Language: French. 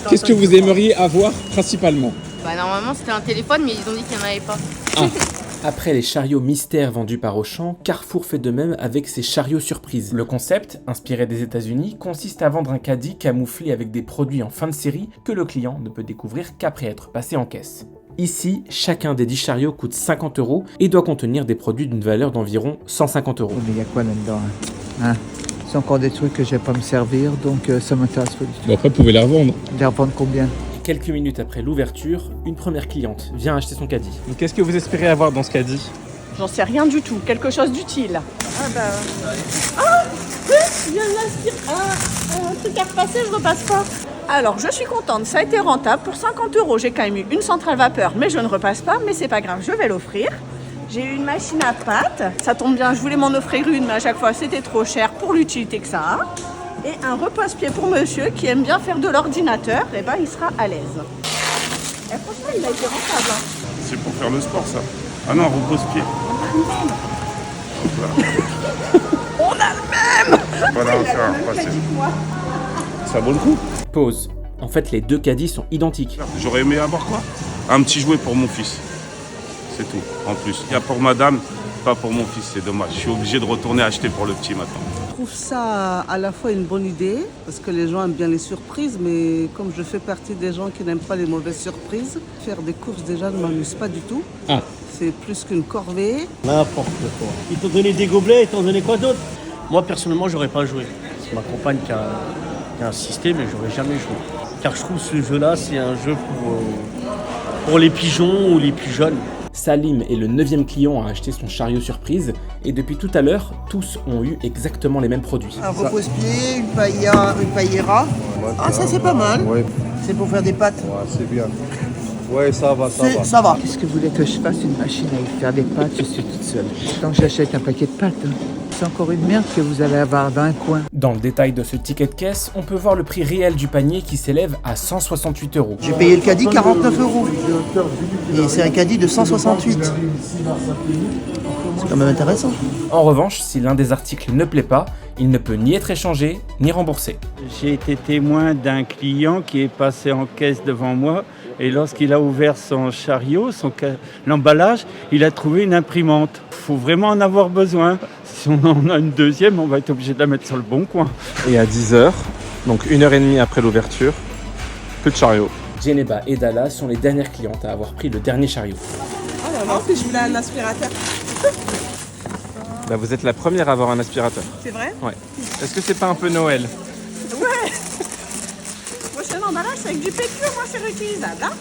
Qu'est-ce que vous aimeriez avoir principalement? Bah normalement c'était un téléphone mais ils ont dit qu'il n'y en avait pas. Après les chariots mystères vendus par Auchan, Carrefour fait de même avec ses chariots surprises. Le concept, inspiré des États-Unis, consiste à vendre un caddie camouflé avec des produits en fin de série que le client ne peut découvrir qu'après être passé en caisse. Ici, chacun des 10 chariots coûte 50 € et doit contenir des produits d'une valeur d'environ 150 €. Mais il y a quoi là-dedans hein? C'est encore des trucs que je vais pas me servir, donc ça m'intéresse pas du tout. Bon, après, vous pouvez les revendre. Les revendre combien? Quelques minutes après l'ouverture, une première cliente vient acheter son caddie. Qu'est-ce que vous espérez avoir dans ce caddie? J'en sais rien du tout, quelque chose d'utile. Ah bah... Ah oui, il vient de l'aspire. Un truc à repasser, je repasse pas. Alors, je suis contente, ça a été rentable. Pour 50 €, j'ai quand même eu une centrale vapeur, mais je ne repasse pas. Mais c'est pas grave, je vais l'offrir. J'ai eu une machine à pâte. Ça tombe bien, je voulais m'en offrir une, mais à chaque fois, c'était trop cher pour l'utilité que ça a. Et un repose-pied pour monsieur qui aime bien faire de l'ordinateur, et ben il sera à l'aise. Et franchement, il a été rentable. Hein. C'est pour faire le sport, ça. Ah non, repose-pied. On a le même. Voilà, ça va repasser. Ça vaut le coup. Pause. En fait, les deux caddies sont identiques. J'aurais aimé avoir quoi? Un petit jouet pour mon fils. C'est tout, en plus. Il y a pour madame, pas pour mon fils, c'est dommage. Je suis obligé de retourner acheter pour le petit maintenant. Je trouve ça à la fois une bonne idée, parce que les gens aiment bien les surprises, mais comme je fais partie des gens qui n'aiment pas les mauvaises surprises, faire des courses déjà ne m'amuse pas du tout. Ah. C'est plus qu'une corvée. N'importe quoi. Ils t'ont donné des gobelets, ils t'ont donné quoi d'autre? Moi, personnellement, j'aurais pas joué. C'est ma compagne qui a insisté, mais j'aurais jamais joué. Car je trouve ce jeu-là, c'est un jeu pour les pigeons ou les plus jeunes. Salim est le 9e client à acheter son chariot surprise et depuis tout à l'heure, tous ont eu exactement les mêmes produits. Un repose-pied, une paillera. Ah, ça c'est pas mal. Ouais, C'est pour faire des pâtes. c'est bien. Ouais, ça va. Ça va. Qu'est-ce que vous voulez que je fasse? Une machine à faire des pâtes? Je suis toute seule. Tant que j'achète un paquet de pâtes, hein. C'est encore une merde que vous allez avoir dans un coin. Dans le détail de ce ticket de caisse, on peut voir le prix réel du panier qui s'élève à 168 €. J'ai payé le caddie 49 €. Et c'est un caddie de 168. C'est quand même intéressant. En revanche, si l'un des articles ne plaît pas, il ne peut ni être échangé ni remboursé. J'ai été témoin d'un client qui est passé en caisse devant moi et lorsqu'il a ouvert son chariot, l'emballage, il a trouvé une imprimante. Il faut vraiment en avoir besoin. Si on en a une deuxième, on va être obligé de la mettre sur le bon coin. Et à 10 h, donc 1h30 après l'ouverture, plus de chariot. Geneba et Dala sont les dernières clientes à avoir pris le dernier chariot. Oh là là, je voulais un aspirateur. Bah, vous êtes la première à avoir un aspirateur. C'est vrai? Ouais. Est-ce que c'est pas un peu Noël? Ouais. Prochain emballage, c'est avec du PQ, moi c'est réutilisable. Hein.